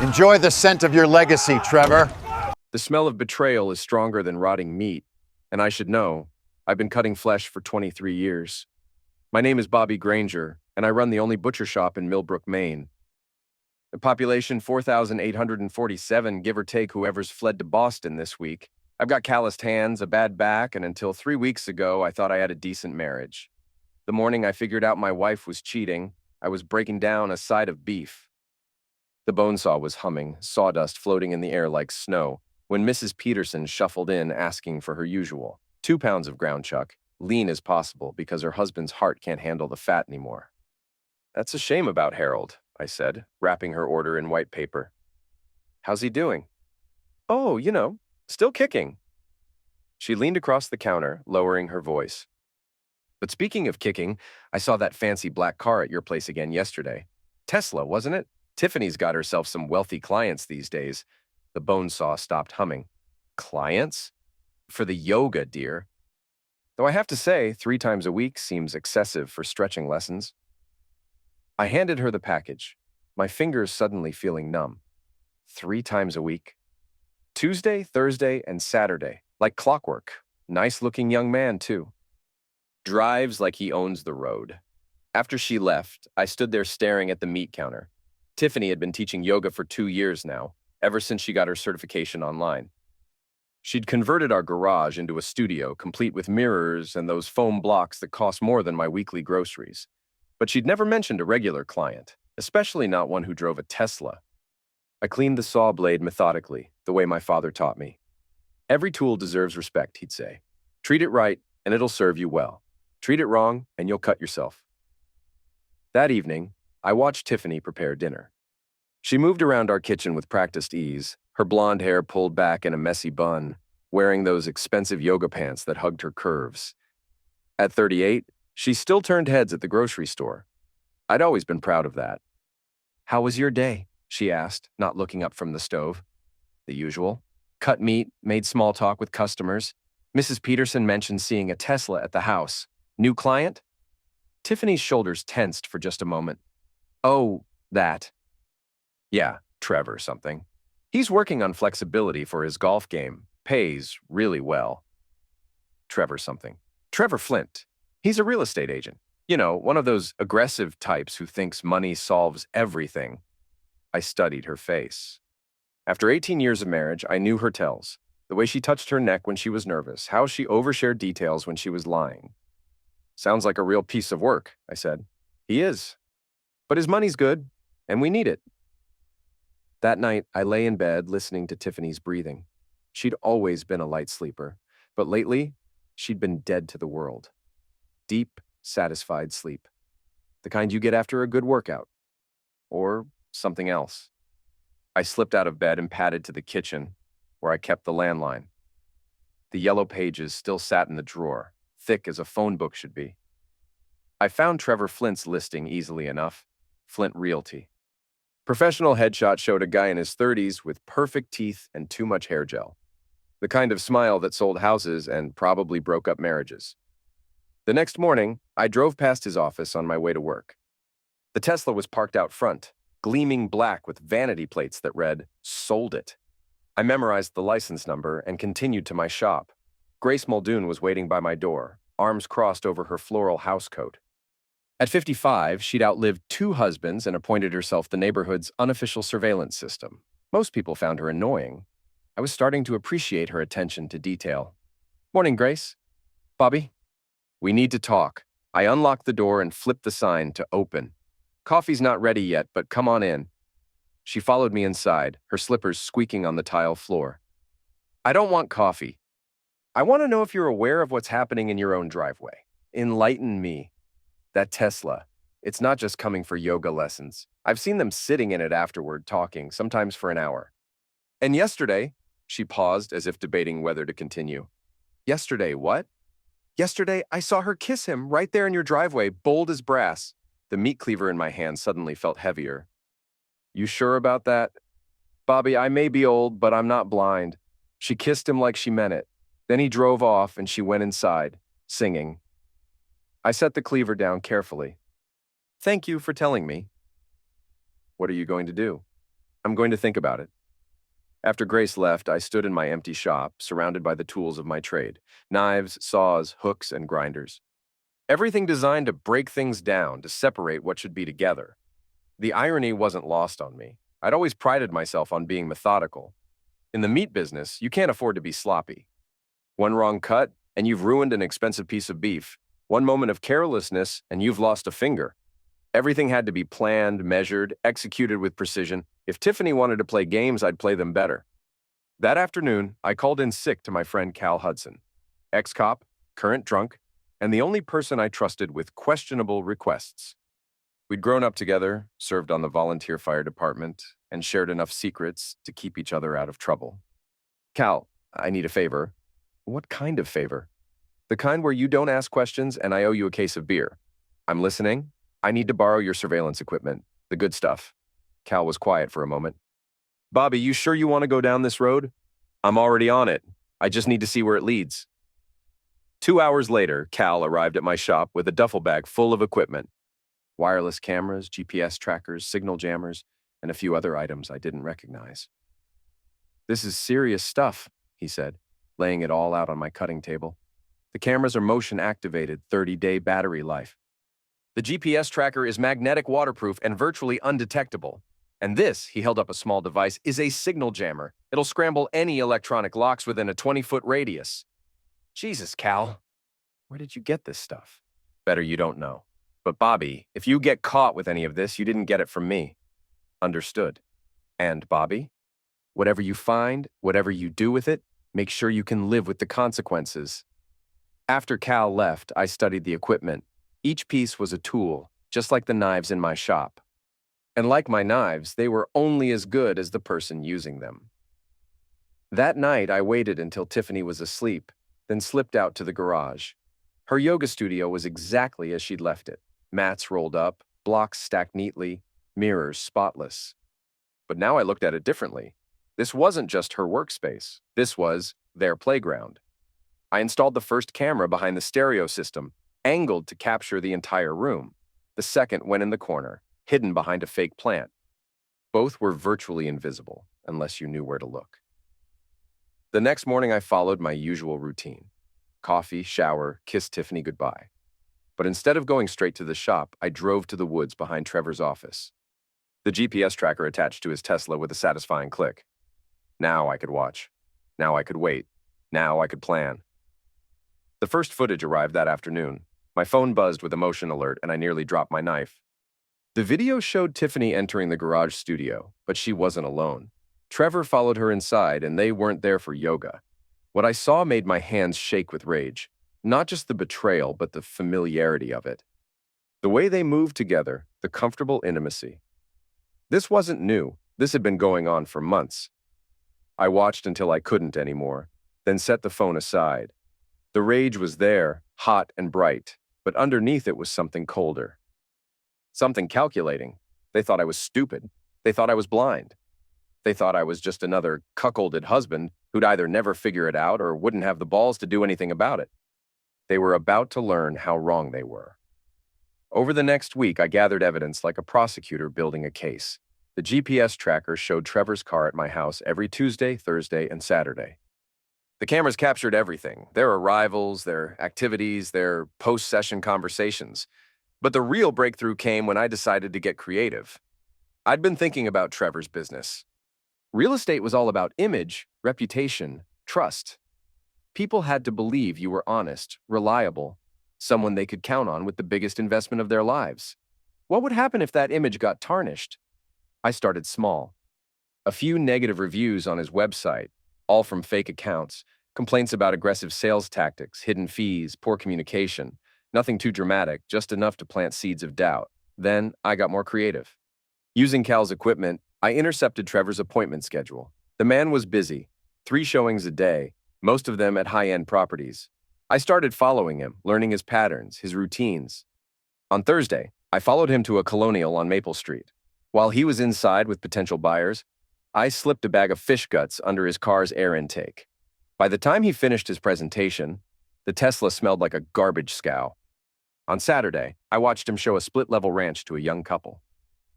Enjoy the scent of your legacy, Trevor. The smell of betrayal is stronger than rotting meat, and I should know. I've been cutting flesh for 23 years. My name is Bobby Granger, and I run the only butcher shop in Millbrook, Maine. The population 4,847, give or take whoever's fled to Boston this week. I've got calloused hands, a bad back, and until 3 weeks ago, I thought I had a decent marriage. The morning I figured out my wife was cheating, I was breaking down a side of beef. The bone saw was humming, sawdust floating in the air like snow, when Mrs. Peterson shuffled in asking for her usual 2 pounds of ground chuck, lean as possible because her husband's heart can't handle the fat anymore. That's a shame about Harold, I said, wrapping her order in white paper. How's he doing? Oh, still kicking. She leaned across the counter, lowering her voice. But speaking of kicking, I saw that fancy black car at your place again yesterday. Tesla, wasn't it? Tiffany's got herself some wealthy clients these days. The bone saw stopped humming. Clients? For the yoga, dear. Though I have to say, 3 times a week seems excessive for stretching lessons. I handed her the package, my fingers suddenly feeling numb. 3 times a week. Tuesday, Thursday, and Saturday, like clockwork. Nice-looking young man, too. Drives like he owns the road. After she left, I stood there staring at the meat counter. Tiffany had been teaching yoga for 2 years now, ever since she got her certification online. She'd converted our garage into a studio, complete with mirrors and those foam blocks that cost more than my weekly groceries. But she'd never mentioned a regular client, especially not one who drove a Tesla. I cleaned the saw blade methodically, the way my father taught me. Every tool deserves respect, he'd say. Treat it right, and it'll serve you well. Treat it wrong, and you'll cut yourself. That evening, I watched Tiffany prepare dinner. She moved around our kitchen with practiced ease, her blonde hair pulled back in a messy bun, wearing those expensive yoga pants that hugged her curves. At 38, she still turned heads at the grocery store. I'd always been proud of that. "How was your day?" she asked, not looking up from the stove. The usual. Cut meat, made small talk with customers. Mrs. Peterson mentioned seeing a Tesla at the house. New client? Tiffany's shoulders tensed for just a moment. Oh, that. Yeah, Trevor something. He's working on flexibility for his golf game. Pays really well. Trevor something. Trevor Flint. He's a real estate agent. One of those aggressive types who thinks money solves everything. I studied her face. After 18 years of marriage, I knew her tells. The way she touched her neck when she was nervous, how she overshared details when she was lying. Sounds like a real piece of work, I said. He is. But his money's good, and we need it. That night, I lay in bed listening to Tiffany's breathing. She'd always been a light sleeper, but lately, she'd been dead to the world. Deep, satisfied sleep. The kind you get after a good workout. Or something else. I slipped out of bed and padded to the kitchen, where I kept the landline. The yellow pages still sat in the drawer, thick as a phone book should be. I found Trevor Flint's listing easily enough. Flint Realty. Professional headshot showed a guy in his 30s with perfect teeth and too much hair gel. The kind of smile that sold houses and probably broke up marriages. The next morning, I drove past his office on my way to work. The Tesla was parked out front, gleaming black with vanity plates that read, "Sold it." I memorized the license number and continued to my shop. Grace Muldoon was waiting by my door, arms crossed over her floral housecoat. At 55, she'd outlived 2 husbands and appointed herself the neighborhood's unofficial surveillance system. Most people found her annoying. I was starting to appreciate her attention to detail. "Morning, Grace." "Bobby?" "We need to talk." I unlocked the door and flipped the sign to open. "Coffee's not ready yet, but come on in." She followed me inside, her slippers squeaking on the tile floor. "I don't want coffee. I want to know if you're aware of what's happening in your own driveway. Enlighten me. That Tesla, it's not just coming for yoga lessons. I've seen them sitting in it afterward, talking, sometimes for an hour. And yesterday," she paused as if debating whether to continue. "Yesterday, what?" "Yesterday, I saw her kiss him right there in your driveway, bold as brass." The meat cleaver in my hand suddenly felt heavier. "You sure about that?" "Bobby, I may be old, but I'm not blind. She kissed him like she meant it. Then he drove off and she went inside, singing." I set the cleaver down carefully. "Thank you for telling me." "What are you going to do?" I'm going to think about it. After Grace left, I stood in my empty shop, surrounded by the tools of my trade: knives, saws, hooks, and grinders. Everything designed to break things down, to separate what should be together. The irony wasn't lost on me. I'd always prided myself on being methodical. In the meat business, you can't afford to be sloppy. One wrong cut, and you've ruined an expensive piece of beef. One moment of carelessness, and you've lost a finger. Everything had to be planned, measured, executed with precision. If Tiffany wanted to play games, I'd play them better. That afternoon, I called in sick to my friend Cal Hudson, ex-cop, current drunk, and the only person I trusted with questionable requests. We'd grown up together, served on the volunteer fire department, and shared enough secrets to keep each other out of trouble. Cal, I need a favor. What kind of favor? The kind where you don't ask questions and I owe you a case of beer. I'm listening. I need to borrow your surveillance equipment, the good stuff. Cal was quiet for a moment. Bobby, you sure you want to go down this road? I'm already on it. I just need to see where it leads. 2 hours later, Cal arrived at my shop with a duffel bag full of equipment. Wireless cameras, GPS trackers, signal jammers, and a few other items I didn't recognize. This is serious stuff, he said, laying it all out on my cutting table. The cameras are motion-activated, 30-day battery life. The GPS tracker is magnetic waterproof and virtually undetectable. And this, he held up a small device, is a signal jammer. It'll scramble any electronic locks within a 20-foot radius. Jesus, Cal. Where did you get this stuff? Better you don't know. But Bobby, if you get caught with any of this, you didn't get it from me. Understood. And Bobby? Whatever you find, whatever you do with it, make sure you can live with the consequences. After Cal left, I studied the equipment. Each piece was a tool, just like the knives in my shop. And like my knives, they were only as good as the person using them. That night, I waited until Tiffany was asleep, then slipped out to the garage. Her yoga studio was exactly as she'd left it. Mats rolled up, blocks stacked neatly, mirrors spotless. But now I looked at it differently. This wasn't just her workspace. This was their playground. I installed the first camera behind the stereo system, angled to capture the entire room. The second went in the corner, hidden behind a fake plant. Both were virtually invisible, unless you knew where to look. The next morning, I followed my usual routine. Coffee, shower, kiss Tiffany goodbye. But instead of going straight to the shop, I drove to the woods behind Trevor's office. The GPS tracker attached to his Tesla with a satisfying click. Now I could watch. Now I could wait. Now I could plan. The first footage arrived that afternoon. My phone buzzed with a motion alert, and I nearly dropped my knife. The video showed Tiffany entering the garage studio, but she wasn't alone. Trevor followed her inside, and they weren't there for yoga. What I saw made my hands shake with rage. Not just the betrayal, but the familiarity of it. The way they moved together, the comfortable intimacy. This wasn't new. This had been going on for months. I watched until I couldn't anymore, then set the phone aside. The rage was there, hot and bright, but underneath it was something colder. Something calculating. They thought I was stupid. They thought I was blind. They thought I was just another cuckolded husband who'd either never figure it out or wouldn't have the balls to do anything about it. They were about to learn how wrong they were. Over the next week, I gathered evidence like a prosecutor building a case. The GPS tracker showed Trevor's car at my house every Tuesday, Thursday, and Saturday. The cameras captured everything: their arrivals, their activities, their post-session conversations. But the real breakthrough came when I decided to get creative. I'd been thinking about Trevor's business. Real estate was all about image, reputation, trust. People had to believe you were honest, reliable, someone they could count on with the biggest investment of their lives. What would happen if that image got tarnished? I started small. A few negative reviews on his website, all from fake accounts, complaints about aggressive sales tactics, hidden fees, poor communication. Nothing too dramatic, just enough to plant seeds of doubt. Then I got more creative. Using Cal's equipment, I intercepted Trevor's appointment schedule. The man was busy, 3 showings a day, most of them at high-end properties. I started following him, learning his patterns, his routines. On Thursday, I followed him to a colonial on Maple Street. While he was inside with potential buyers, I slipped a bag of fish guts under his car's air intake. By the time he finished his presentation, the Tesla smelled like a garbage scow. On Saturday, I watched him show a split-level ranch to a young couple.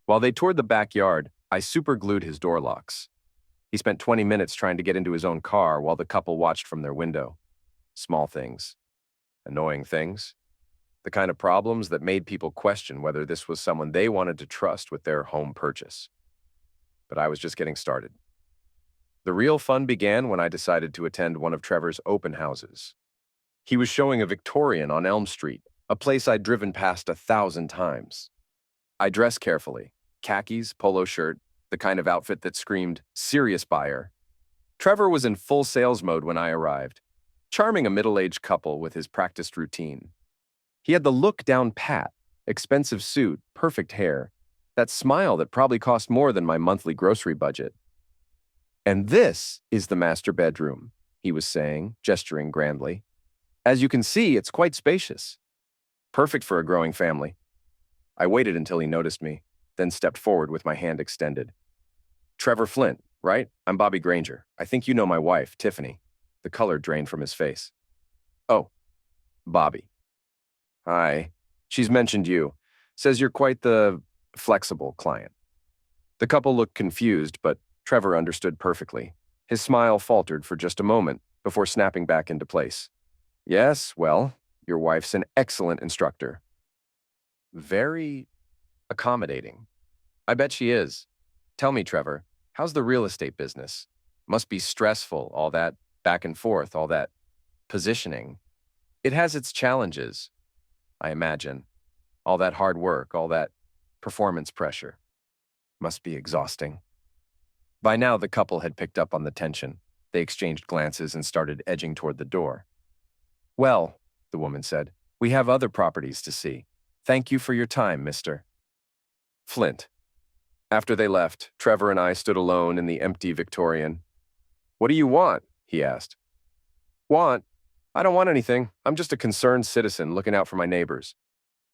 While they toured the backyard, I superglued his door locks. He spent 20 minutes trying to get into his own car while the couple watched from their window. Small things. Annoying things. The kind of problems that made people question whether this was someone they wanted to trust with their home purchase. But I was just getting started. The real fun began when I decided to attend one of Trevor's open houses. He was showing a Victorian on Elm Street, a place I'd driven past 1,000 times. I dressed carefully, khakis, polo shirt, the kind of outfit that screamed, serious buyer. Trevor was in full sales mode when I arrived, charming a middle-aged couple with his practiced routine. He had the look down pat, expensive suit, perfect hair, that smile that probably cost more than my monthly grocery budget. "And this is the master bedroom," he was saying, gesturing grandly. "As you can see, it's quite spacious. Perfect for a growing family." I waited until he noticed me, then stepped forward with my hand extended. "Trevor Flint, right? I'm Bobby Granger. I think you know my wife, Tiffany." The color drained from his face. "Oh, Bobby. Hi. She's mentioned you. Says you're quite the flexible client." The couple looked confused, but Trevor understood perfectly. His smile faltered for just a moment before snapping back into place. "Yes, well, your wife's an excellent instructor. Very accommodating. I bet she is. Tell me, Trevor, how's the real estate business? Must be stressful, all that back and forth, all that positioning. It has its challenges, I imagine. All that hard work, all that performance pressure. Must be exhausting." By now, the couple had picked up on the tension. They exchanged glances and started edging toward the door. "Well," the woman said, "we have other properties to see. Thank you for your time, Mr. Flint." After they left, Trevor and I stood alone in the empty Victorian. "What do you want?" he asked. "Want? I don't want anything. I'm just a concerned citizen looking out for my neighbors,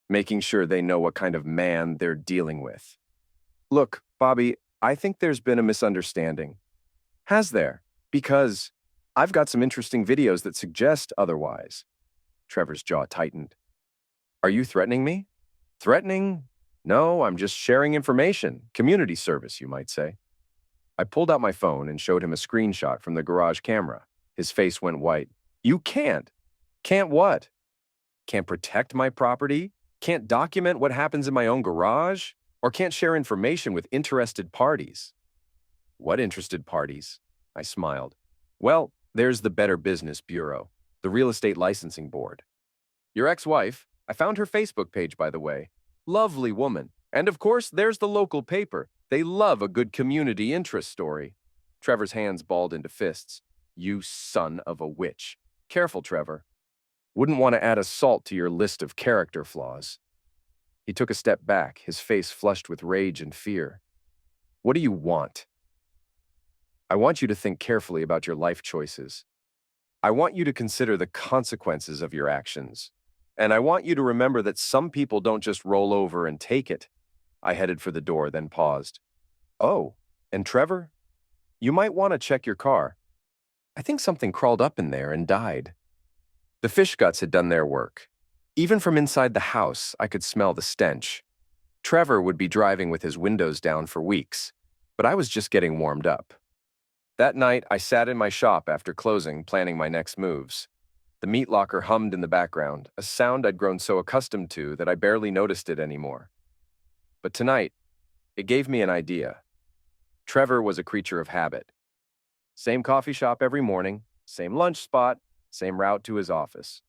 making sure they know what kind of man they're dealing with." "Look, Bobby, I think there's been a misunderstanding." "Has there? Because I've got some interesting videos that suggest otherwise." Trevor's jaw tightened. "Are you threatening me?" "Threatening? No, I'm just sharing information. Community service, you might say." I pulled out my phone and showed him a screenshot from the garage camera. His face went white. "You can't." "Can't what?" "Can't protect my property? Can't document what happens in my own garage? Or can't share information with interested parties?" "What interested parties?" I smiled. "Well, there's the Better Business Bureau, the Real Estate Licensing Board. Your ex-wife, I found her Facebook page, by the way. Lovely woman. And of course, there's the local paper. They love a good community interest story." Trevor's hands balled into fists. "You son of a witch. Careful, Trevor. Wouldn't want to add a salt to your list of character flaws." He took a step back, his face flushed with rage and fear. "What do you want?" "I want you to think carefully about your life choices. I want you to consider the consequences of your actions. And I want you to remember that some people don't just roll over and take it." I headed for the door, then paused. "Oh, and Trevor, you might want to check your car. I think something crawled up in there and died." The fish guts had done their work. Even from inside the house, I could smell the stench. Trevor would be driving with his windows down for weeks, but I was just getting warmed up. That night, I sat in my shop after closing, planning my next moves. The meat locker hummed in the background, a sound I'd grown so accustomed to that I barely noticed it anymore. But tonight, it gave me an idea. Trevor was a creature of habit. Same coffee shop every morning, same lunch spot, same route to his office.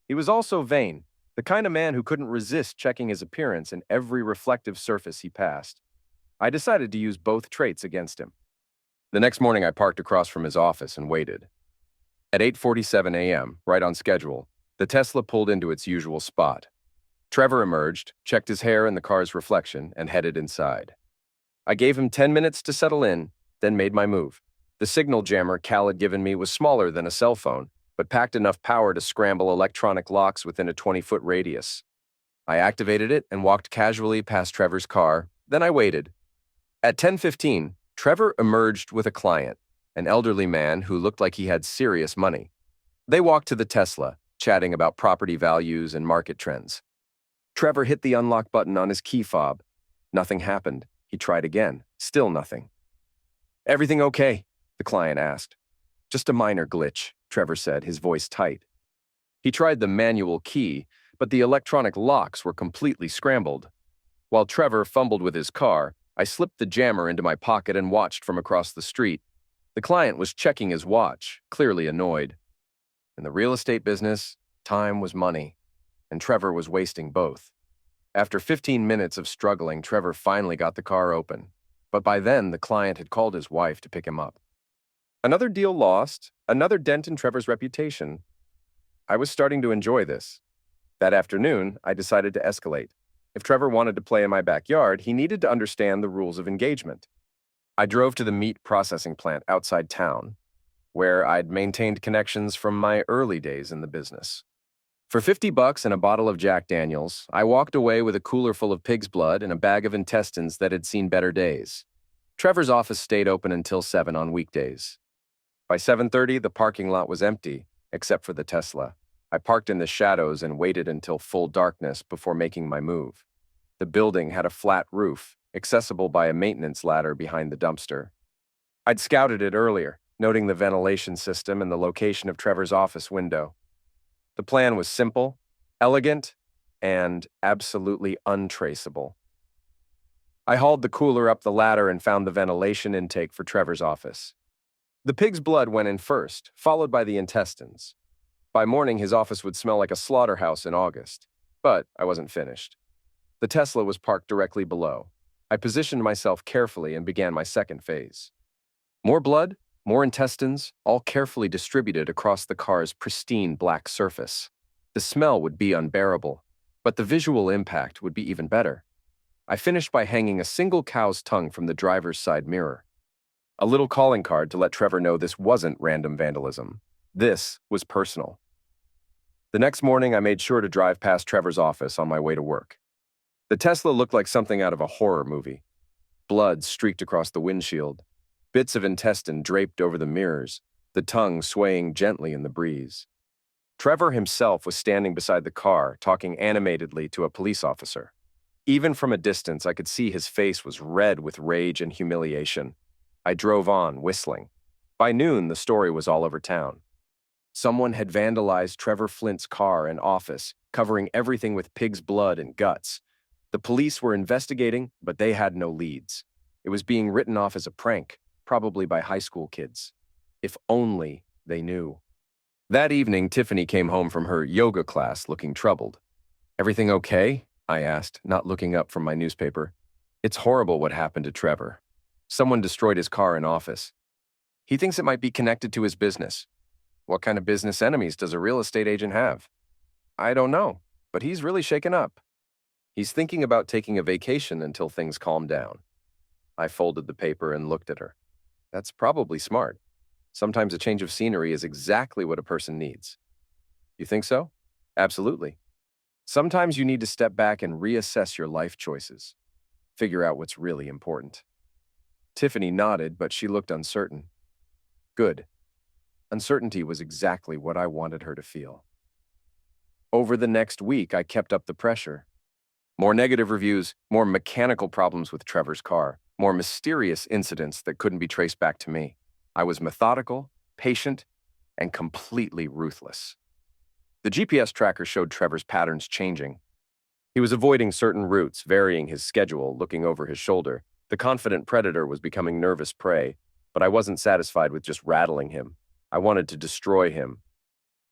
He was also vain, the kind of man who couldn't resist checking his appearance in every reflective surface he passed. I decided to use both traits against him. The next morning, I parked across from his office and waited. At 8:47 a.m., right on schedule, the Tesla pulled into its usual spot. Trevor emerged, checked his hair in the car's reflection, and headed inside. I gave him 10 minutes to settle in, then made my move. The signal jammer Cal had given me was smaller than a cell phone, but packed enough power to scramble electronic locks within a 20-foot radius. I activated it and walked casually past Trevor's car, then I waited. At 10:15, Trevor emerged with a client, an elderly man who looked like he had serious money. They walked to the Tesla, chatting about property values and market trends. Trevor hit the unlock button on his key fob. Nothing happened. He tried again. Still nothing. "Everything okay?" the client asked. "Just a minor glitch," Trevor said, his voice tight. He tried the manual key, but the electronic locks were completely scrambled. While Trevor fumbled with his car, I slipped the jammer into my pocket and watched from across the street. The client was checking his watch, clearly annoyed. In the real estate business, time was money, and Trevor was wasting both. After 15 minutes of struggling, Trevor finally got the car open, but by then the client had called his wife to pick him up. Another deal lost, another dent in Trevor's reputation. I was starting to enjoy this. That afternoon, I decided to escalate. If Trevor wanted to play in my backyard, he needed to understand the rules of engagement. I drove to the meat processing plant outside town, where I'd maintained connections from my early days in the business. For $50 and a bottle of Jack Daniels, I walked away with a cooler full of pig's blood and a bag of intestines that had seen better days. Trevor's office stayed open until 7 on weekdays. By 7:30, the parking lot was empty, except for the Tesla. I parked in the shadows and waited until full darkness before making my move. The building had a flat roof, accessible by a maintenance ladder behind the dumpster. I'd scouted it earlier, noting the ventilation system and the location of Trevor's office window. The plan was simple, elegant, and absolutely untraceable. I hauled the cooler up the ladder and found the ventilation intake for Trevor's office. The pig's blood went in first, followed by the intestines. By morning, his office would smell like a slaughterhouse in August, but I wasn't finished. The Tesla was parked directly below. I positioned myself carefully and began my second phase. More blood, more intestines, all carefully distributed across the car's pristine black surface. The smell would be unbearable, but the visual impact would be even better. I finished by hanging a single cow's tongue from the driver's side mirror. A little calling card to let Trevor know this wasn't random vandalism. This was personal. The next morning, I made sure to drive past Trevor's office on my way to work. The Tesla looked like something out of a horror movie. Blood streaked across the windshield, bits of intestine draped over the mirrors, the tongue swaying gently in the breeze. Trevor himself was standing beside the car, talking animatedly to a police officer. Even from a distance, I could see his face was red with rage and humiliation. I drove on, whistling. By noon, the story was all over town. Someone had vandalized Trevor Flint's car and office, covering everything with pig's blood and guts. The police were investigating, but they had no leads. It was being written off as a prank, probably by high school kids. If only they knew. That evening, Tiffany came home from her yoga class looking troubled. "Everything okay?" I asked, not looking up from my newspaper. "It's horrible what happened to Trevor. Someone destroyed his car and office. He thinks it might be connected to his business. What kind of business enemies does a real estate agent have? I don't know, but he's really shaken up. He's thinking about taking a vacation until things calm down." I folded the paper and looked at her. That's probably smart. Sometimes a change of scenery is exactly what a person needs. You think so? Absolutely. Sometimes you need to step back and reassess your life choices. Figure out what's really important. Tiffany nodded, but she looked uncertain. Good. Uncertainty was exactly what I wanted her to feel. Over the next week, I kept up the pressure. More negative reviews, more mechanical problems with Trevor's car, more mysterious incidents that couldn't be traced back to me. I was methodical, patient, and completely ruthless. The GPS tracker showed Trevor's patterns changing. He was avoiding certain routes, varying his schedule, looking over his shoulder. The confident predator was becoming nervous prey, but I wasn't satisfied with just rattling him. I wanted to destroy him.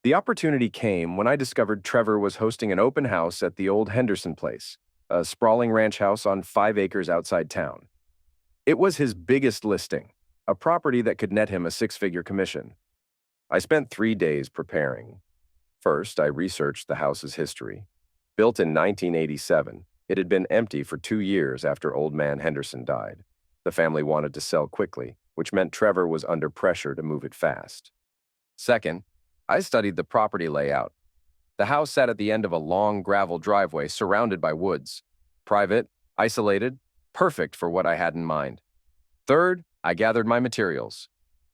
The opportunity came when I discovered Trevor was hosting an open house at the old Henderson place, a sprawling ranch house on 5 acres outside town. It was his biggest listing, a property that could net him a 6-figure commission. I spent 3 days preparing. First, I researched the house's history. Built in 1987, it had been empty for 2 years after Old Man Henderson died. The family wanted to sell quickly, which meant Trevor was under pressure to move it fast. Second, I studied the property layout. The house sat at the end of a long gravel driveway surrounded by woods. Private, isolated, perfect for what I had in mind. Third, I gathered my materials.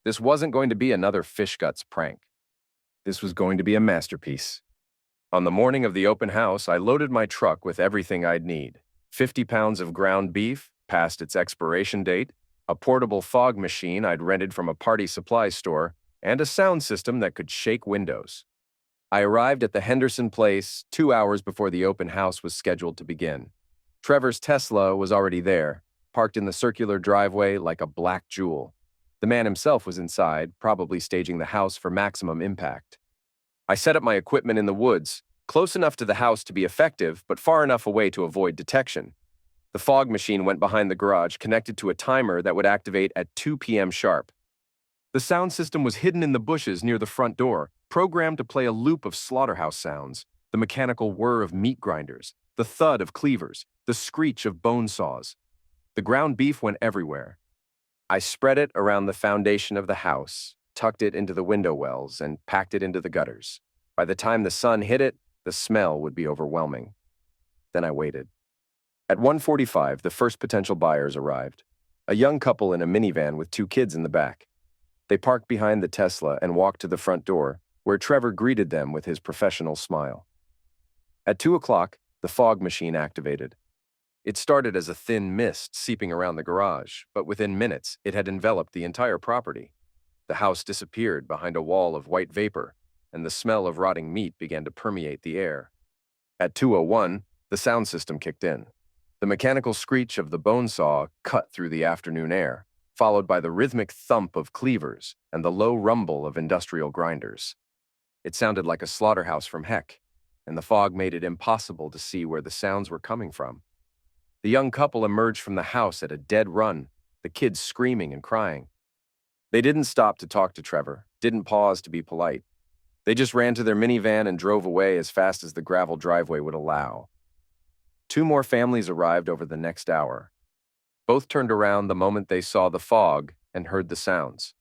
This wasn't going to be another fish guts prank. This was going to be a masterpiece. On the morning of the open house, I loaded my truck with everything I'd need. 50 pounds of ground beef, past its expiration date, a portable fog machine I'd rented from a party supply store, and a sound system that could shake windows. I arrived at the Henderson place 2 hours before the open house was scheduled to begin. Trevor's Tesla was already there, parked in the circular driveway like a black jewel. The man himself was inside, probably staging the house for maximum impact. I set up my equipment in the woods, close enough to the house to be effective, but far enough away to avoid detection. The fog machine went behind the garage, connected to a timer that would activate at 2 p.m. sharp. The sound system was hidden in the bushes near the front door, programmed to play a loop of slaughterhouse sounds, the mechanical whir of meat grinders, the thud of cleavers, the screech of bone saws. The ground beef went everywhere. I spread it around the foundation of the house, tucked it into the window wells, and packed it into the gutters. By the time the sun hit it, the smell would be overwhelming. Then I waited. At 1:45, the first potential buyers arrived. A young couple in a minivan with 2 kids in the back. They parked behind the Tesla and walked to the front door, where Trevor greeted them with his professional smile. At 2 o'clock, the fog machine activated. It started as a thin mist seeping around the garage, but within minutes, it had enveloped the entire property. The house disappeared behind a wall of white vapor, and the smell of rotting meat began to permeate the air. At 2:01, the sound system kicked in. The mechanical screech of the bone saw cut through the afternoon air, followed by the rhythmic thump of cleavers and the low rumble of industrial grinders. It sounded like a slaughterhouse from heck, and the fog made it impossible to see where the sounds were coming from. The young couple emerged from the house at a dead run, the kids screaming and crying. They didn't stop to talk to Trevor, didn't pause to be polite. They just ran to their minivan and drove away as fast as the gravel driveway would allow. 2 more families arrived over the next hour. Both turned around the moment they saw the fog and heard the sounds.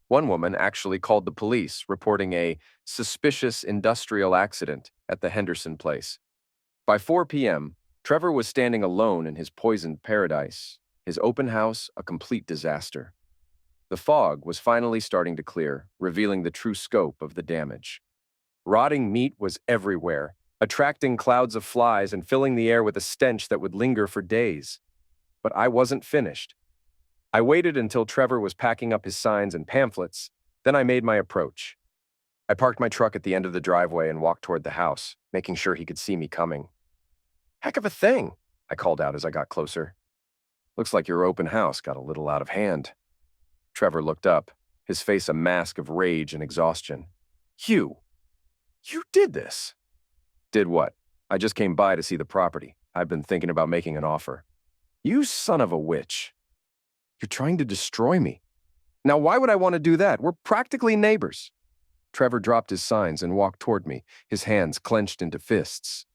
One woman actually called the police, reporting a suspicious industrial accident at the Henderson place. By 4 p.m., Trevor was standing alone in his poisoned paradise, his open house a complete disaster. The fog was finally starting to clear, revealing the true scope of the damage. Rotting meat was everywhere, attracting clouds of flies and filling the air with a stench that would linger for days. But I wasn't finished. I waited until Trevor was packing up his signs and pamphlets, then I made my approach. I parked my truck at the end of the driveway and walked toward the house, making sure he could see me coming. "Heck of a thing," I called out as I got closer. "Looks like your open house got a little out of hand." Trevor looked up, his face a mask of rage and exhaustion. You did this." "Did what? I just came by to see the property. I've been thinking about making an offer." "You son of a witch. You're trying to destroy me." "Now why would I want to do that? We're practically neighbors." Trevor dropped his signs and walked toward me, his hands clenched into fists.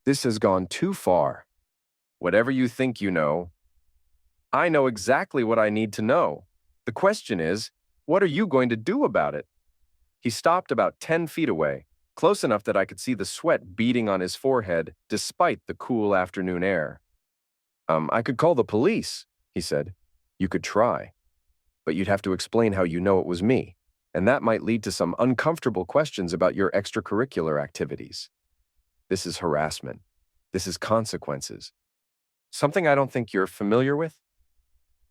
"This has gone too far. Whatever you think you know, I know exactly what I need to know. The question is, what are you going to do about it?" He stopped about 10 feet away, close enough that I could see the sweat beading on his forehead despite the cool afternoon air. I could call the police," he said. "You could try. But you'd have to explain how you know it was me, and that might lead to some uncomfortable questions about your extracurricular activities. This is harassment. This is consequences. Something I don't think you're familiar with?"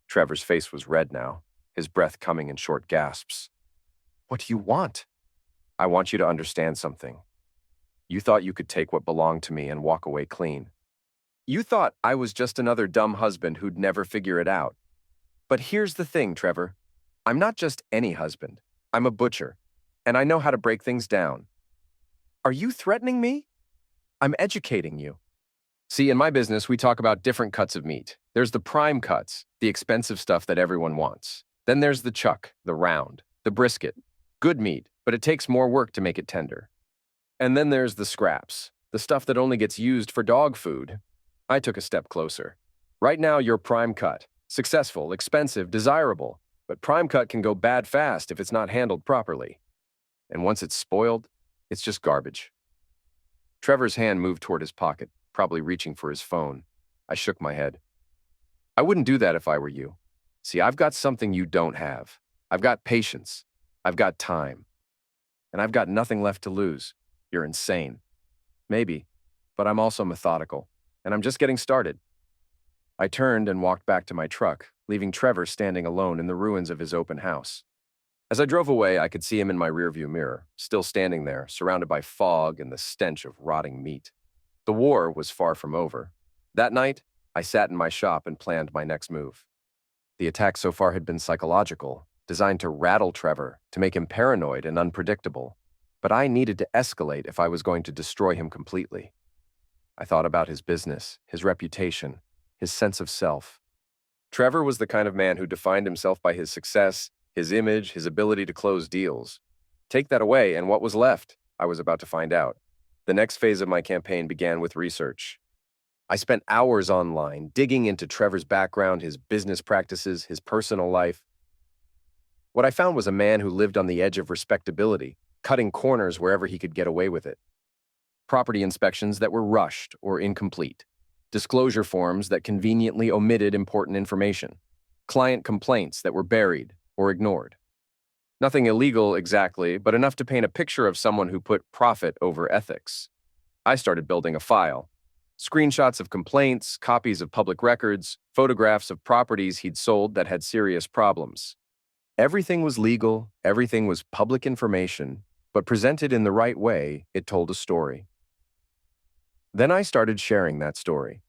Trevor's face was red now, his breath coming in short gasps. "What do you want?" "I want you to understand something. You thought you could take what belonged to me and walk away clean. You thought I was just another dumb husband who'd never figure it out. But here's the thing, Trevor. I'm not just any husband. I'm a butcher, and I know how to break things down. Are you threatening me? I'm educating you. See, in my business, we talk about different cuts of meat. There's the prime cuts, the expensive stuff that everyone wants. Then there's the chuck, the round, the brisket. Good meat, but it takes more work to make it tender. And then there's the scraps, the stuff that only gets used for dog food. I took a step closer. Right now, you're prime cut. Successful, expensive, desirable. But prime cut can go bad fast if it's not handled properly. And once it's spoiled, it's just garbage. Trevor's hand moved toward his pocket, probably reaching for his phone. I shook my head. I wouldn't do that if I were you. See, I've got something you don't have. I've got patience. I've got time. And I've got nothing left to lose. You're insane. Maybe, but I'm also methodical. And I'm just getting started. I turned and walked back to my truck, leaving Trevor standing alone in the ruins of his open house. As I drove away, I could see him in my rearview mirror, still standing there, surrounded by fog and the stench of rotting meat. The war was far from over. That night, I sat in my shop and planned my next move. The attack so far had been psychological, designed to rattle Trevor, to make him paranoid and unpredictable. But I needed to escalate if I was going to destroy him completely. I thought about his business, his reputation, his sense of self. Trevor was the kind of man who defined himself by his success, his image, his ability to close deals. Take that away, and what was left? I was about to find out. The next phase of my campaign began with research. I spent hours online, digging into Trevor's background, his business practices, his personal life. What I found was a man who lived on the edge of respectability, cutting corners wherever he could get away with it. Property inspections that were rushed or incomplete. Disclosure forms that conveniently omitted important information. Client complaints that were buried or ignored. Nothing illegal exactly, but enough to paint a picture of someone who put profit over ethics. I started building a file. Screenshots of complaints, copies of public records, photographs of properties he'd sold that had serious problems. Everything was legal, everything was public information, but presented in the right way, it told a story. Then I started sharing that story.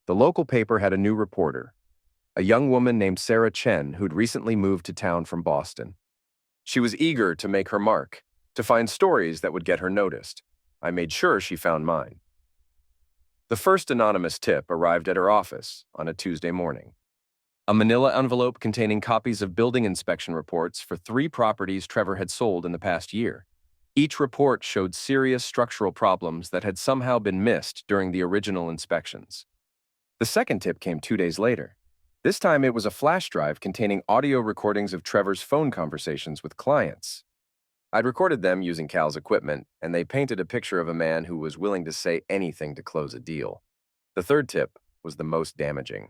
The local paper had a new reporter, a young woman named Sarah Chen who'd recently moved to town from Boston. She was eager to make her mark, to find stories that would get her noticed. I made sure she found mine. The first anonymous tip arrived at her office on a Tuesday morning. A manila envelope containing copies of building inspection reports for 3 properties Trevor had sold in the past year. Each report showed serious structural problems that had somehow been missed during the original inspections. The second tip came 2 days later. This time it was a flash drive containing audio recordings of Trevor's phone conversations with clients. I'd recorded them using Cal's equipment, and they painted a picture of a man who was willing to say anything to close a deal. The third tip was the most damaging.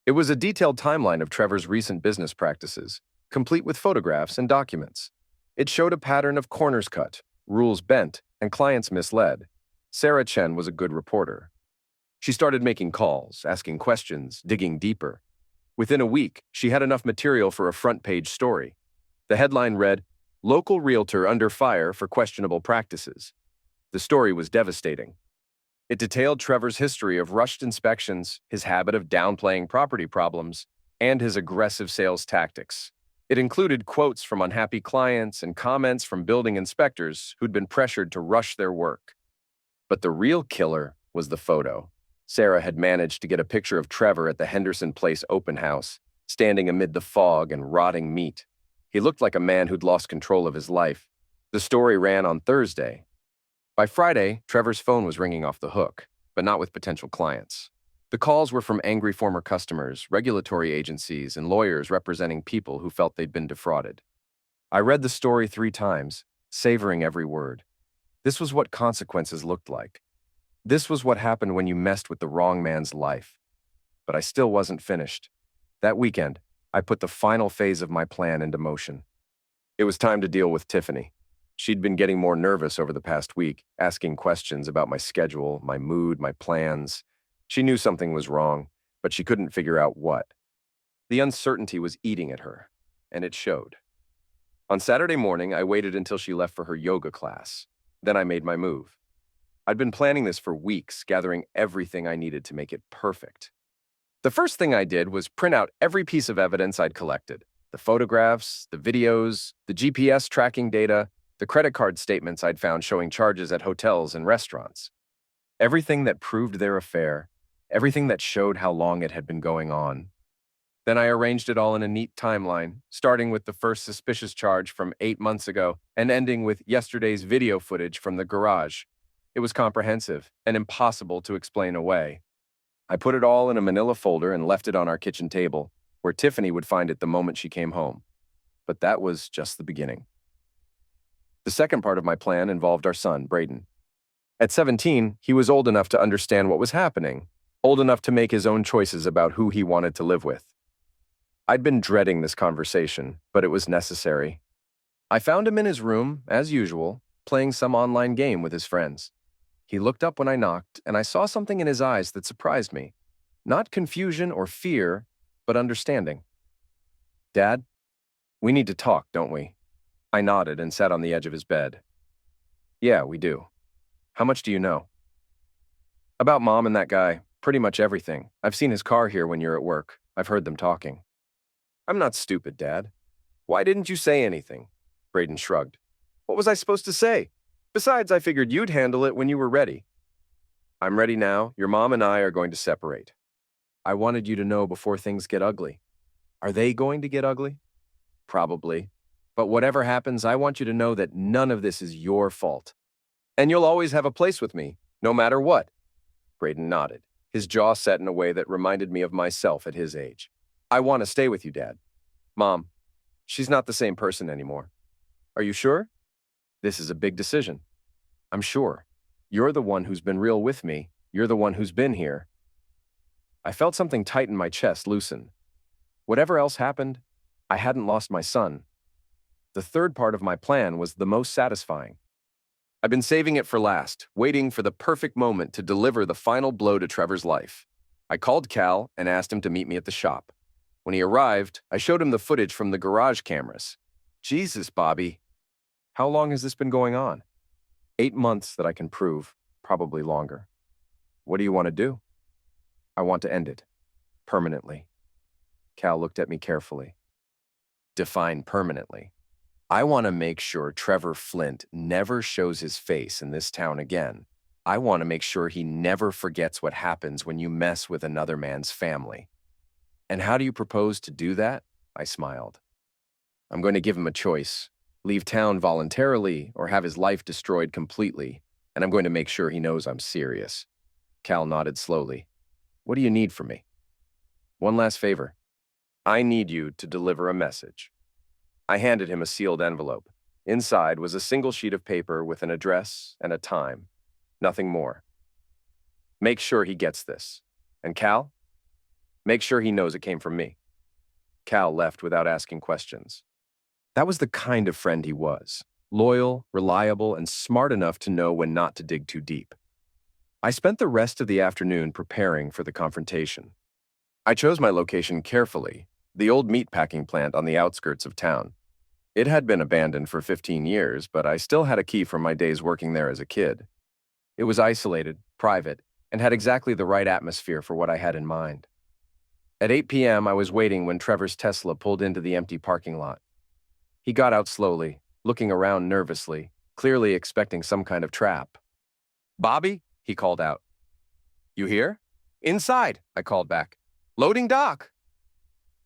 It was a detailed timeline of Trevor's recent business practices, complete with photographs and documents. It showed a pattern of corners cut, rules bent, and clients misled. Sarah Chen was a good reporter. She started making calls, asking questions, digging deeper. Within a week, she had enough material for a front-page story. The headline read, "Local Realtor Under Fire for Questionable Practices." The story was devastating. It detailed Trevor's history of rushed inspections, his habit of downplaying property problems, and his aggressive sales tactics. It included quotes from unhappy clients and comments from building inspectors who'd been pressured to rush their work. But the real killer was the photo. Sarah had managed to get a picture of Trevor at the Henderson Place open house, standing amid the fog and rotting meat. He looked like a man who'd lost control of his life. The story ran on Thursday. By Friday, Trevor's phone was ringing off the hook, but not with potential clients. The calls were from angry former customers, regulatory agencies, and lawyers representing people who felt they'd been defrauded. I read the story 3 times, savoring every word. This was what consequences looked like. This was what happened when you messed with the wrong man's life. But I still wasn't finished. That weekend, I put the final phase of my plan into motion. It was time to deal with Tiffany. She'd been getting more nervous over the past week, asking questions about my schedule, my mood, my plans. She knew something was wrong, but she couldn't figure out what. The uncertainty was eating at her, and it showed. On Saturday morning, I waited until she left for her yoga class. Then I made my move. I'd been planning this for weeks, gathering everything I needed to make it perfect. The first thing I did was print out every piece of evidence I'd collected. The photographs, the videos, the GPS tracking data, the credit card statements I'd found showing charges at hotels and restaurants. Everything that proved their affair, everything that showed how long it had been going on. Then I arranged it all in a neat timeline, starting with the first suspicious charge from 8 months ago and ending with yesterday's video footage from the garage. It was comprehensive and impossible to explain away. I put it all in a manila folder and left it on our kitchen table, where Tiffany would find it the moment she came home. But that was just the beginning. The second part of my plan involved our son, Braden. At 17, he was old enough to understand what was happening, old enough to make his own choices about who he wanted to live with. I'd been dreading this conversation, but it was necessary. I found him in his room, as usual, playing some online game with his friends. He looked up when I knocked, and I saw something in his eyes that surprised me. Not confusion or fear, but understanding. Dad, we need to talk, don't we? I nodded and sat on the edge of his bed. Yeah, we do. How much do you know? About Mom and that guy, pretty much everything. I've seen his car here when you're at work. I've heard them talking. I'm not stupid, Dad. Why didn't you say anything? Braden shrugged. What was I supposed to say? Besides, I figured you'd handle it when you were ready. I'm ready now. Your mom and I are going to separate. I wanted you to know before things get ugly. Are they going to get ugly? Probably. But whatever happens, I want you to know that none of this is your fault. And you'll always have a place with me, no matter what. Braden nodded, his jaw set in a way that reminded me of myself at his age. I want to stay with you, Dad. Mom, she's not the same person anymore. Are you sure? This is a big decision. I'm sure. You're the one who's been real with me. You're the one who's been here. I felt something tighten my chest loosen. Whatever else happened, I hadn't lost my son. The third part of my plan was the most satisfying. I've been saving it for last, waiting for the perfect moment to deliver the final blow to Trevor's life. I called Cal and asked him to meet me at the shop. When he arrived, I showed him the footage from the garage cameras. Jesus, Bobby. How long has this been going on? 8 months that I can prove, probably longer. What do you want to do? I want to end it. Permanently. Cal looked at me carefully. Define permanently. I want to make sure Trevor Flint never shows his face in this town again. I want to make sure he never forgets what happens when you mess with another man's family. And how do you propose to do that? I smiled. I'm going to give him a choice. Leave town voluntarily or have his life destroyed completely, and I'm going to make sure he knows I'm serious. Cal nodded slowly. What do you need from me? One last favor. I need you to deliver a message. I handed him a sealed envelope. Inside was a single sheet of paper with an address and a time. Nothing more. Make sure he gets this. And Cal? Make sure he knows it came from me. Cal left without asking questions. That was the kind of friend he was. Loyal, reliable, and smart enough to know when not to dig too deep. I spent the rest of the afternoon preparing for the confrontation. I chose my location carefully, the old meatpacking plant on the outskirts of town. It had been abandoned for 15 years, but I still had a key from my days working there as a kid. It was isolated, private, and had exactly the right atmosphere for what I had in mind. At 8 p.m., I was waiting when Trevor's Tesla pulled into the empty parking lot. He got out slowly, looking around nervously, clearly expecting some kind of trap. Bobby, he called out. You here? Inside, I called back. Loading dock.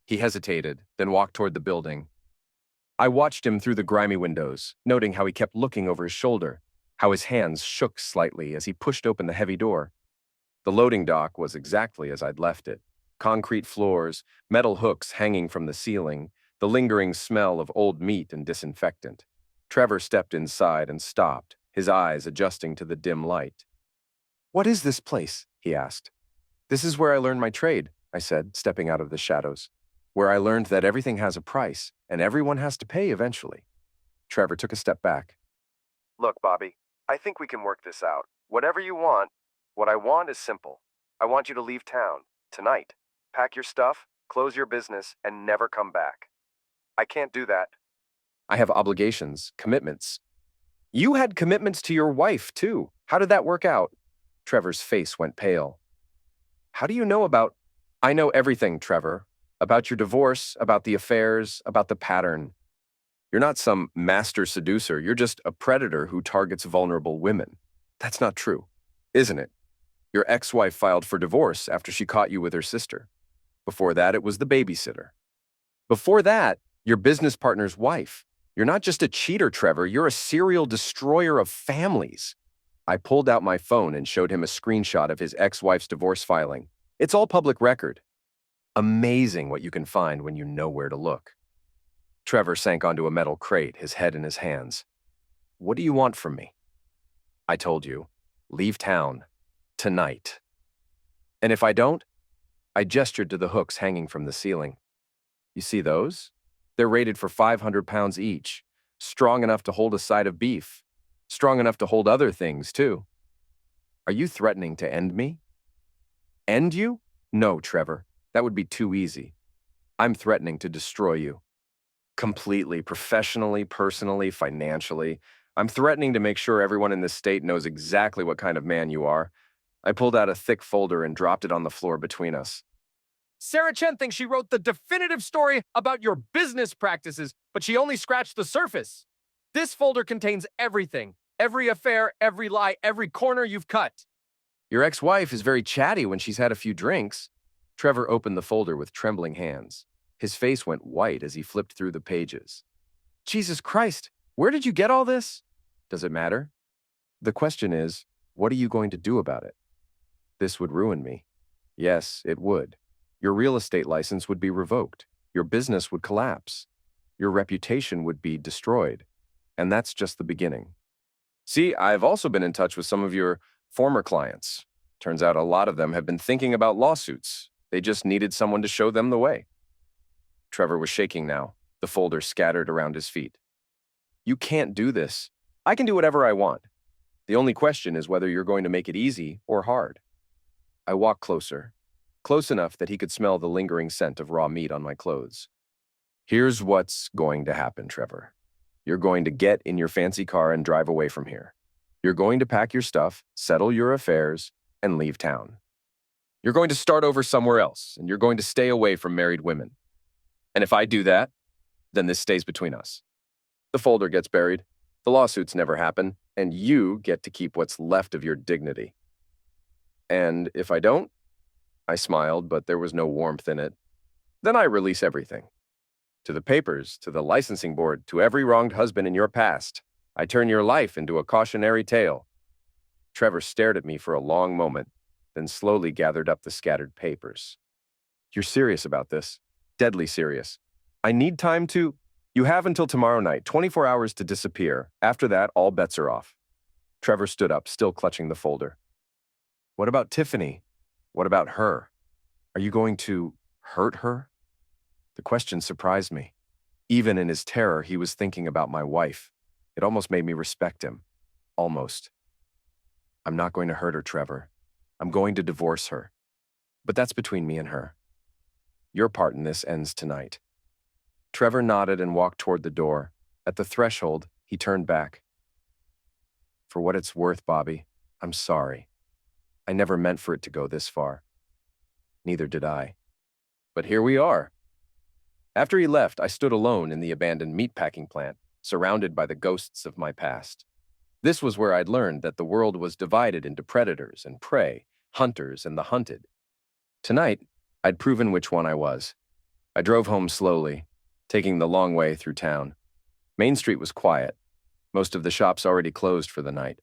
He hesitated, then walked toward the building. I watched him through the grimy windows, noting how he kept looking over his shoulder, how his hands shook slightly as he pushed open the heavy door. The loading dock was exactly as I'd left it. Concrete floors, metal hooks hanging from the ceiling, the lingering smell of old meat and disinfectant. Trevor stepped inside and stopped, his eyes adjusting to the dim light. What is this place? He asked. This is where I learned my trade, I said, stepping out of the shadows. Where I learned that everything has a price, and everyone has to pay eventually. Trevor took a step back. Look, Bobby, I think we can work this out. Whatever you want, what I want is simple. I want you to leave town, tonight. Pack your stuff, close your business, and never come back. I can't do that. I have obligations, commitments. You had commitments to your wife, too. How did that work out? Trevor's face went pale. How do you know about... I know everything, Trevor. About your divorce, about the affairs, about the pattern. You're not some master seducer. You're just a predator who targets vulnerable women. That's not true, isn't it? Your ex-wife filed for divorce after she caught you with her sister. Before that, it was the babysitter. Before that, your business partner's wife. You're not just a cheater, Trevor. You're a serial destroyer of families. I pulled out my phone and showed him a screenshot of his ex-wife's divorce filing. It's all public record. Amazing what you can find when you know where to look. Trevor sank onto a metal crate, his head in his hands. What do you want from me? I told you, leave town. Tonight. And if I don't? I gestured to the hooks hanging from the ceiling. You see those? They're rated for 500 pounds each, strong enough to hold a side of beef, strong enough to hold other things, too. Are you threatening to end me? End you? No, Trevor, that would be too easy. I'm threatening to destroy you. Completely, professionally, personally, financially. I'm threatening to make sure everyone in this state knows exactly what kind of man you are. I pulled out a thick folder and dropped it on the floor between us. Sarah Chen thinks she wrote the definitive story about your business practices, but she only scratched the surface. This folder contains everything, every affair, every lie, every corner you've cut. Your ex-wife is very chatty when she's had a few drinks. Trevor opened the folder with trembling hands. His face went white as he flipped through the pages. Jesus Christ, where did you get all this? Does it matter? The question is, what are you going to do about it? This would ruin me. Yes, it would. Your real estate license would be revoked. Your business would collapse. Your reputation would be destroyed. And that's just the beginning. See, I've also been in touch with some of your former clients. Turns out a lot of them have been thinking about lawsuits. They just needed someone to show them the way. Trevor was shaking now, the folder scattered around his feet. You can't do this. I can do whatever I want. The only question is whether you're going to make it easy or hard. I walked closer, close enough that he could smell the lingering scent of raw meat on my clothes. Here's what's going to happen, Trevor. You're going to get in your fancy car and drive away from here. You're going to pack your stuff, settle your affairs, and leave town. You're going to start over somewhere else, and you're going to stay away from married women. And if I do that, then this stays between us. The folder gets buried, the lawsuits never happen, and you get to keep what's left of your dignity. And if I don't, I smiled, but there was no warmth in it, then I release everything. To the papers, to the licensing board, to every wronged husband in your past, I turn your life into a cautionary tale. Trevor stared at me for a long moment, then slowly gathered up the scattered papers. You're serious about this? Deadly serious. I need time to... You have until tomorrow night, 24 hours to disappear. After that, all bets are off. Trevor stood up, still clutching the folder. What about Tiffany? What about her? Are you going to hurt her? The question surprised me. Even in his terror, he was thinking about my wife. It almost made me respect him. Almost. I'm not going to hurt her, Trevor. I'm going to divorce her. But that's between me and her. Your part in this ends tonight. Trevor nodded and walked toward the door. At the threshold, he turned back. For what it's worth, Bobby, I'm sorry. I never meant for it to go this far. Neither did I. But here we are. After he left, I stood alone in the abandoned meatpacking plant, surrounded by the ghosts of my past. This was where I'd learned that the world was divided into predators and prey, hunters and the hunted. Tonight, I'd proven which one I was. I drove home slowly, taking the long way through town. Main Street was quiet. Most of the shops already closed for the night.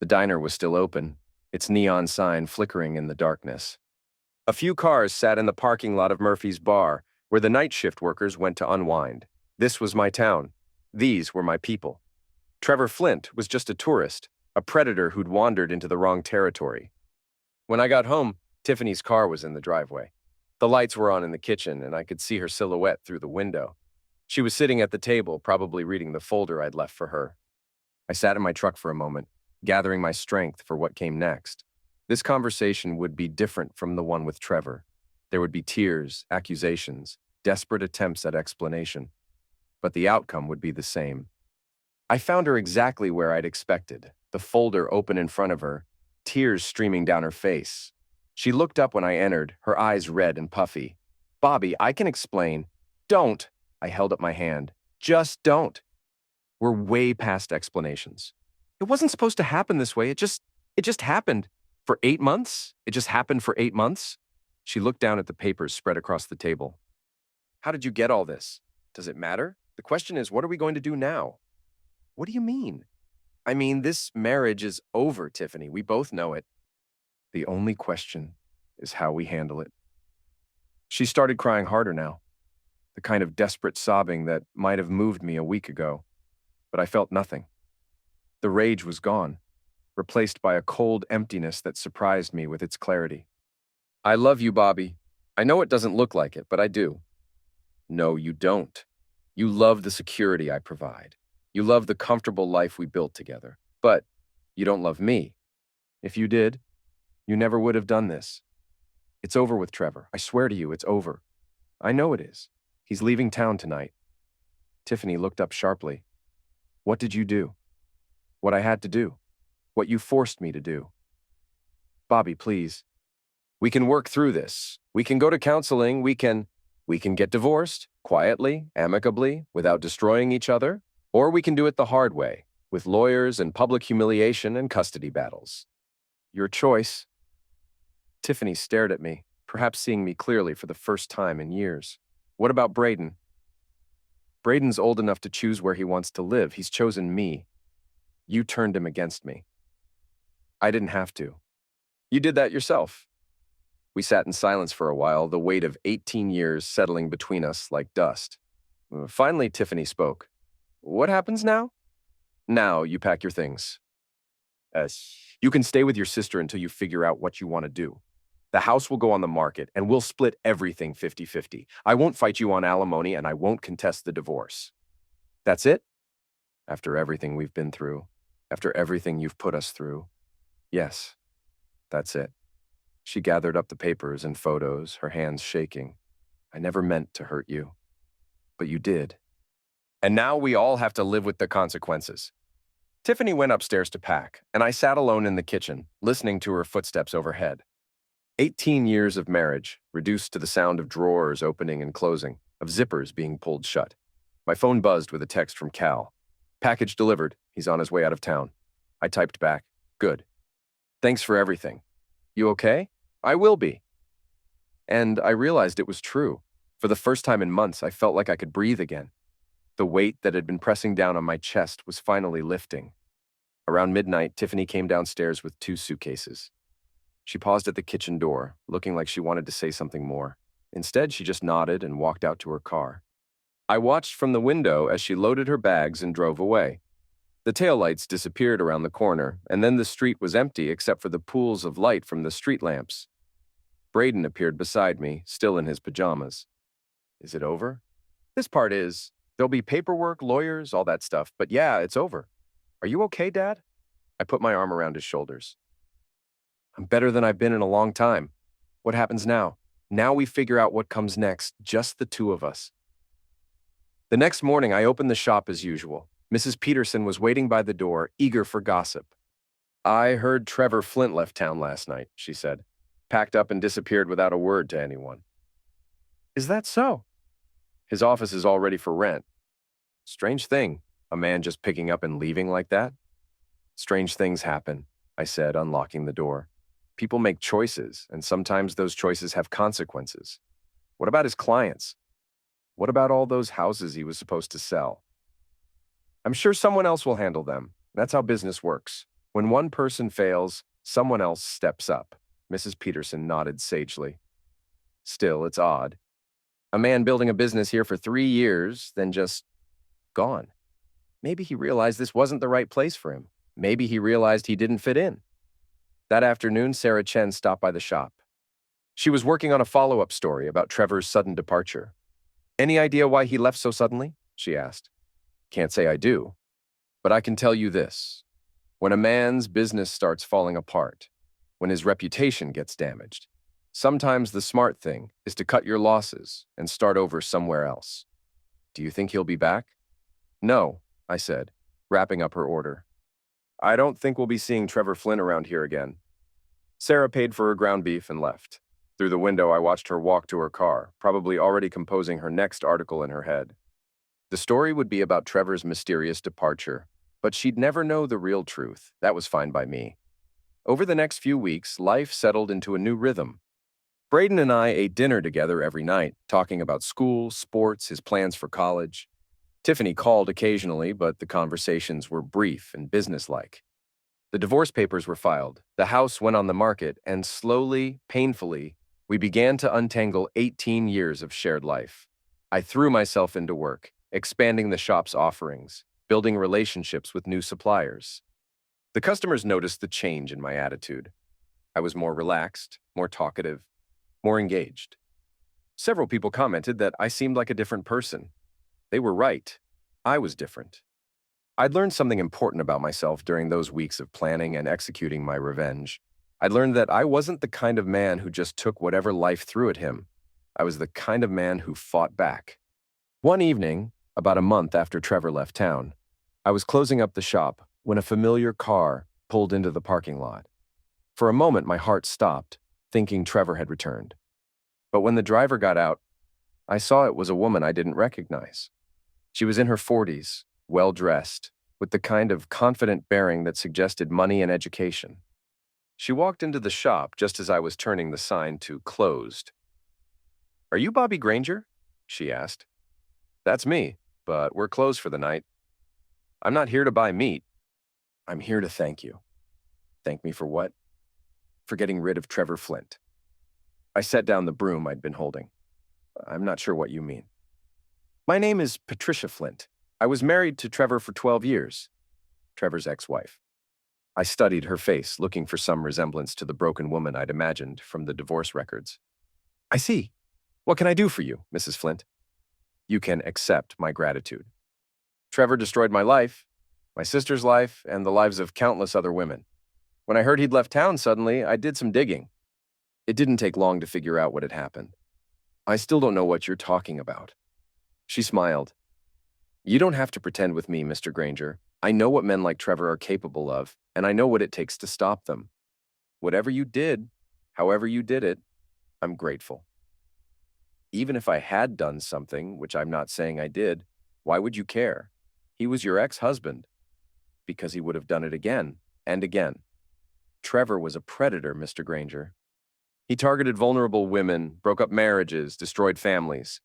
The diner was still open, its neon sign flickering in the darkness. A few cars sat in the parking lot of Murphy's Bar, where the night shift workers went to unwind. This was my town. These were my people. Trevor Flint was just a tourist, a predator who'd wandered into the wrong territory. When I got home, Tiffany's car was in the driveway. The lights were on in the kitchen, and I could see her silhouette through the window. She was sitting at the table, probably reading the folder I'd left for her. I sat in my truck for a moment, gathering my strength for what came next. This conversation would be different from the one with Trevor. There would be tears, accusations, desperate attempts at explanation. But the outcome would be the same. I found her exactly where I'd expected, the folder open in front of her, tears streaming down her face. She looked up when I entered, her eyes red and puffy. Bobby, I can explain. Don't. I held up my hand. Just don't. We're way past explanations. It wasn't supposed to happen this way. It just happened. For 8 months? It just happened for 8 months? She looked down at the papers spread across the table. How did you get all this? Does it matter? The question is, what are we going to do now? What do you mean? I mean, this marriage is over, Tiffany. We both know it. The only question is how we handle it. She started crying harder now, the kind of desperate sobbing that might have moved me a week ago, but I felt nothing. The rage was gone, replaced by a cold emptiness that surprised me with its clarity. I love you, Bobby. I know it doesn't look like it, but I do. No, you don't. You love the security I provide. You love the comfortable life we built together. But you don't love me. If you did, you never would have done this. It's over with Trevor. I swear to you, it's over. I know it is. He's leaving town tonight. Tiffany looked up sharply. What did you do? What I had to do. What you forced me to do. Bobby, please. We can work through this. We can go to counseling. We can get divorced, quietly, amicably, without destroying each other. Or we can do it the hard way, with lawyers and public humiliation and custody battles. Your choice. Tiffany stared at me, perhaps seeing me clearly for the first time in years. What about Braden? Braden's old enough to choose where he wants to live. He's chosen me. You turned him against me. I didn't have to. You did that yourself. We sat in silence for a while, the weight of 18 years settling between us like dust. Finally, Tiffany spoke. What happens now? Now you pack your things. You can stay with your sister until you figure out what you want to do. The house will go on the market, and we'll split everything 50-50. I won't fight you on alimony, and I won't contest the divorce. That's it? After everything we've been through, after everything you've put us through, yes, that's it. She gathered up the papers and photos, her hands shaking. I never meant to hurt you. But you did. And now we all have to live with the consequences. Tiffany went upstairs to pack, and I sat alone in the kitchen, listening to her footsteps overhead. 18 years of marriage, reduced to the sound of drawers opening and closing, of zippers being pulled shut. My phone buzzed with a text from Cal. Package delivered. He's on his way out of town. I typed back, good. Thanks for everything. You okay? I will be. And I realized it was true. For the first time in months, I felt like I could breathe again. The weight that had been pressing down on my chest was finally lifting. Around midnight, Tiffany came downstairs with 2 suitcases. She paused at the kitchen door, looking like she wanted to say something more. Instead, she just nodded and walked out to her car. I watched from the window as she loaded her bags and drove away. The taillights disappeared around the corner, and then the street was empty except for the pools of light from the street lamps. Braden appeared beside me, still in his pajamas. Is it over? This part is. There'll be paperwork, lawyers, all that stuff, but yeah, it's over. Are you okay, Dad? I put my arm around his shoulders. I'm better than I've been in a long time. What happens now? Now we figure out what comes next, just the 2 of us. The next morning, I opened the shop as usual. Mrs. Peterson was waiting by the door, eager for gossip. I heard Trevor Flint left town last night, she said. Packed up and disappeared without a word to anyone. Is that so? His office is all ready for rent. Strange thing, a man just picking up and leaving like that. Strange things happen, I said, unlocking the door. People make choices, and sometimes those choices have consequences. What about his clients? What about all those houses he was supposed to sell? I'm sure someone else will handle them. That's how business works. When one person fails, someone else steps up. Mrs. Peterson nodded sagely. Still, it's odd. A man building a business here for 3 years, then just gone. Maybe he realized this wasn't the right place for him. Maybe he realized he didn't fit in. That afternoon, Sarah Chen stopped by the shop. She was working on a follow-up story about Trevor's sudden departure. Any idea why he left so suddenly? She asked. Can't say I do, but I can tell you this. When a man's business starts falling apart, when his reputation gets damaged, sometimes the smart thing is to cut your losses and start over somewhere else. Do you think he'll be back? No, I said, wrapping up her order. I don't think we'll be seeing Trevor Flint around here again. Sarah paid for her ground beef and left. Through the window, I watched her walk to her car, probably already composing her next article in her head. The story would be about Trevor's mysterious departure, but she'd never know the real truth. That was fine by me. Over the next few weeks, life settled into a new rhythm. Braden and I ate dinner together every night, talking about school, sports, his plans for college. Tiffany called occasionally, but the conversations were brief and businesslike. The divorce papers were filed, the house went on the market, and slowly, painfully, we began to untangle 18 years of shared life. I threw myself into work, expanding the shop's offerings, building relationships with new suppliers. The customers noticed the change in my attitude. I was more relaxed, more talkative, more engaged. Several people commented that I seemed like a different person. They were right. I was different. I'd learned something important about myself during those weeks of planning and executing my revenge. I learned that I wasn't the kind of man who just took whatever life threw at him. I was the kind of man who fought back. One evening, about a month after Trevor left town, I was closing up the shop when a familiar car pulled into the parking lot. For a moment, my heart stopped, thinking Trevor had returned. But when the driver got out, I saw it was a woman I didn't recognize. She was in her 40s, well-dressed, with the kind of confident bearing that suggested money and education. She walked into the shop just as I was turning the sign to closed. "Are you Bobby Granger?" she asked. "That's me, but we're closed for the night. I'm not here to buy meat. I'm here to thank you." "Thank me for what?" "For getting rid of Trevor Flint." I set down the broom I'd been holding. "I'm not sure what you mean." "My name is Patricia Flint. I was married to Trevor for 12 years. Trevor's ex-wife." I studied her face, looking for some resemblance to the broken woman I'd imagined from the divorce records. "I see. What can I do for you, Mrs. Flint?" "You can accept my gratitude. Trevor destroyed my life, my sister's life, and the lives of countless other women. When I heard he'd left town suddenly, I did some digging. It didn't take long to figure out what had happened. I still don't know what you're talking about." She smiled. "You don't have to pretend with me, Mr. Granger. I know what men like Trevor are capable of, and I know what it takes to stop them. Whatever you did, however you did it, I'm grateful. Even if I had done something, which I'm not saying I did, why would you care? He was your ex-husband. Because he would have done it again and again. Trevor was a predator, Mr. Granger. He targeted vulnerable women, broke up marriages, destroyed families.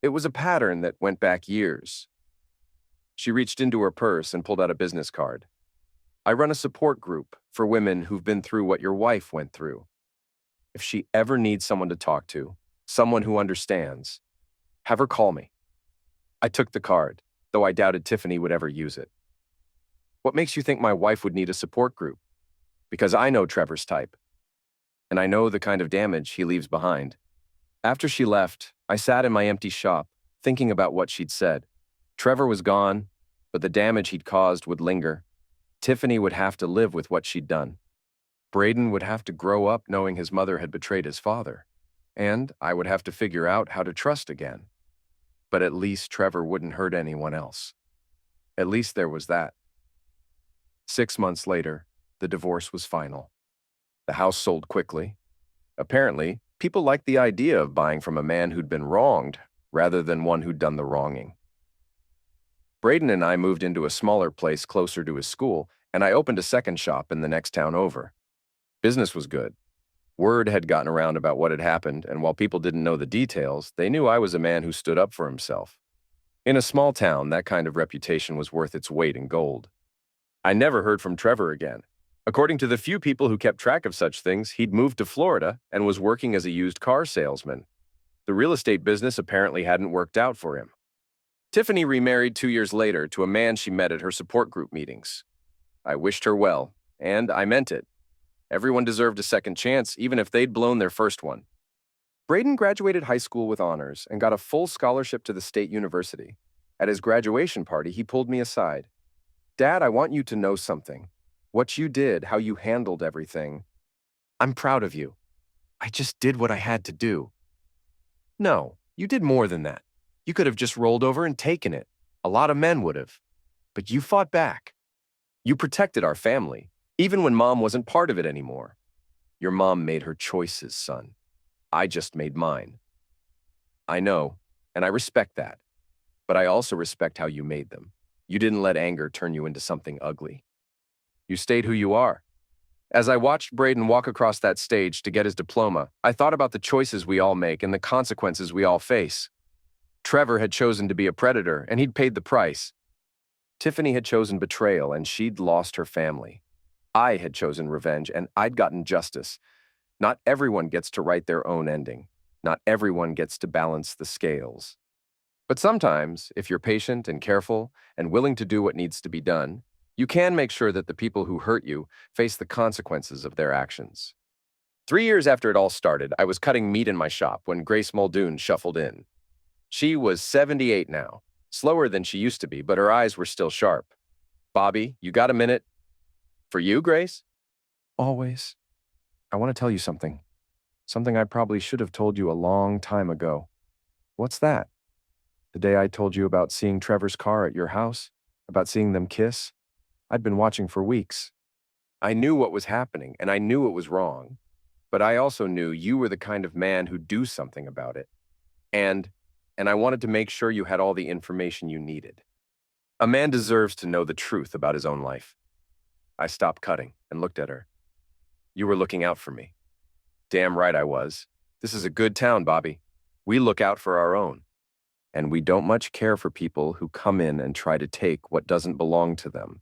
It was a pattern that went back years." She reached into her purse and pulled out a business card. "I run a support group for women who've been through what your wife went through. If she ever needs someone to talk to, someone who understands, have her call me." I took the card, though I doubted Tiffany would ever use it. "What makes you think my wife would need a support group?" "Because I know Trevor's type, and I know the kind of damage he leaves behind." After she left, I sat in my empty shop, thinking about what she'd said. Trevor was gone, but the damage he'd caused would linger. Tiffany would have to live with what she'd done. Braden would have to grow up knowing his mother had betrayed his father. And I would have to figure out how to trust again. But at least Trevor wouldn't hurt anyone else. At least there was that. 6 months later, the divorce was final. The house sold quickly. Apparently, people liked the idea of buying from a man who'd been wronged rather than one who'd done the wronging. Braden and I moved into a smaller place closer to his school, and I opened a second shop in the next town over. Business was good. Word had gotten around about what had happened, and while people didn't know the details, they knew I was a man who stood up for himself. In a small town, that kind of reputation was worth its weight in gold. I never heard from Trevor again. According to the few people who kept track of such things, he'd moved to Florida and was working as a used car salesman. The real estate business apparently hadn't worked out for him. Tiffany remarried 2 years later to a man she met at her support group meetings. I wished her well, and I meant it. Everyone deserved a second chance, even if they'd blown their first one. Braden graduated high school with honors and got a full scholarship to the state university. At his graduation party, he pulled me aside. "Dad, I want you to know something. What you did, how you handled everything. I'm proud of you. I just did what I had to do." "No, you did more than that. You could have just rolled over and taken it. A lot of men would have. But you fought back. You protected our family, even when Mom wasn't part of it anymore. Your mom made her choices, son. I just made mine. I know, and I respect that. But I also respect how you made them. You didn't let anger turn you into something ugly. You stayed who you are." As I watched Braden walk across that stage to get his diploma, I thought about the choices we all make and the consequences we all face. Trevor had chosen to be a predator, and he'd paid the price. Tiffany had chosen betrayal, and she'd lost her family. I had chosen revenge, and I'd gotten justice. Not everyone gets to write their own ending. Not everyone gets to balance the scales. But sometimes, if you're patient and careful and willing to do what needs to be done, you can make sure that the people who hurt you face the consequences of their actions. 3 years after it all started, I was cutting meat in my shop when Grace Muldoon shuffled in. She was 78 now, slower than she used to be, but her eyes were still sharp. "Bobby, you got a minute?" "For you, Grace?" "Always." I want to tell you something. Something I probably should have told you a long time ago. What's that? The day I told you about seeing Trevor's car at your house? About seeing them kiss? I'd been watching for weeks. I knew what was happening, and I knew it was wrong. But I also knew you were the kind of man who'd do something about it. And, and I wanted to make sure you had all the information you needed. A man deserves to know the truth about his own life. I stopped cutting and looked at her. You were looking out for me. Damn right I was. This is a good town, Bobby. We look out for our own. And we don't much care for people who come in and try to take what doesn't belong to them.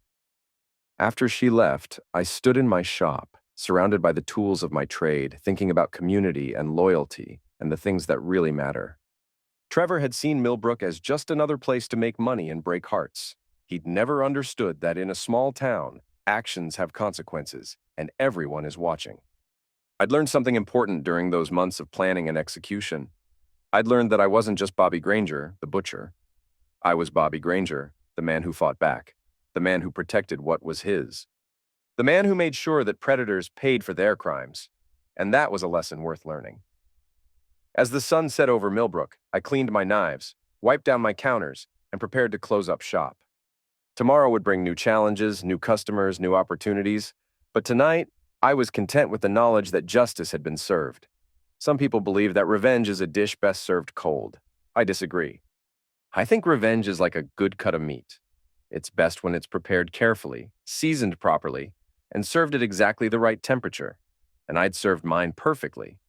After she left, I stood in my shop, surrounded by the tools of my trade, thinking about community and loyalty and the things that really matter. Trevor had seen Millbrook as just another place to make money and break hearts. He'd never understood that in a small town, actions have consequences, and everyone is watching. I'd learned something important during those months of planning and execution. I'd learned that I wasn't just Bobby Granger, the butcher. I was Bobby Granger, the man who fought back, the man who protected what was his, the man who made sure that predators paid for their crimes. And that was a lesson worth learning. As the sun set over Millbrook, I cleaned my knives, wiped down my counters, and prepared to close up shop. Tomorrow would bring new challenges, new customers, new opportunities, but tonight, I was content with the knowledge that justice had been served. Some people believe that revenge is a dish best served cold. I disagree. I think revenge is like a good cut of meat. It's best when it's prepared carefully, seasoned properly, and served at exactly the right temperature. And I'd served mine perfectly,